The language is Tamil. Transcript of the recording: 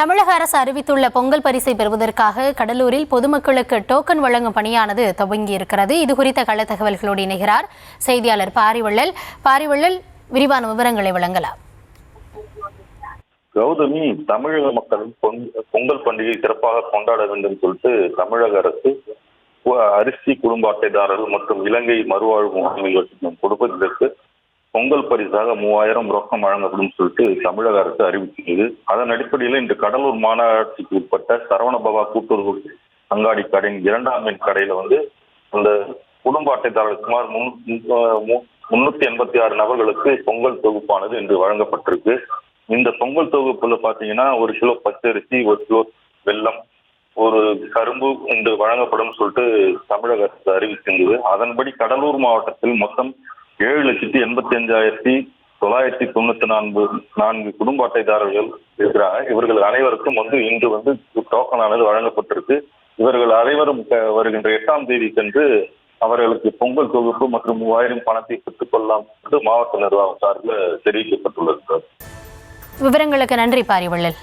தமிழக அரசு அறிவித்துள்ள பொங்கல் பரிசை பெறுவதற்காக கடலூரில் பொதுமக்களுக்கு டோக்கன் வழங்கும் பணியானது துவங்கியிருக்கிறது. இது குறித்த கள தகவல்களோடு இணைகிறார் செய்தியாளர் பாரிவள்ளல். பாரிவள்ளல், விரிவான விவரங்களை வழங்கலாம். கௌதமி, தமிழக மக்கள் பொங்கல் பண்டிகை சிறப்பாக கொண்டாட வேண்டும் சொல்லிட்டு தமிழக அரசு அரிசி குடும்ப அட்டைதாரர்கள் மற்றும் இலங்கை மறுவாழ்வு முகாமில் கொடுப்பதற்கு பொங்கல் பரிசாக 3000 ரொக்கம் வழங்கப்படும் சொல்லிட்டு தமிழக அரசு அறிவித்துள்ளது. அதன் அடிப்படையில் இன்று கடலூர் மாநகராட்சிக்கு உட்பட்ட சரவணபவா கூட்டுறவு அங்காடி கடையின் 2ஆம் எண் கடையில அந்த குடும்ப அட்டைதாரர்கள் சுமார் 386 நபர்களுக்கு பொங்கல் தொகுப்பானது இன்று வழங்கப்பட்டிருக்கு. இந்த பொங்கல் தொகுப்புல பாத்தீங்கன்னா 1 கிலோ பச்சரிசி, 1 கிலோ வெல்லம், ஒரு கரும்பு இன்று வழங்கப்படும் சொல்லிட்டு தமிழக அரசு அறிவித்திருந்தது. அதன்படி கடலூர் மாவட்டத்தில் மொத்தம் 7,85,994 குடும்ப அட்டைதாரர்கள் இருக்கிறாங்க. இவர்கள் அனைவருக்கும் இன்று டோக்கனானது வழங்கப்பட்டிருக்கு. இவர்கள் அனைவரும் வருகின்ற 8ஆம் தேதிக்கென்று அவர்களுக்கு பொங்கல் தொகுப்பு மற்றும் 3000 பணத்தை பெற்றுக் கொள்ளலாம் என்று மாவட்ட நிர்வாகம் சார்பில் தெரிவிக்கப்பட்டுள்ளது. விவரங்களுக்கு நன்றி பாரிவள்ளல்.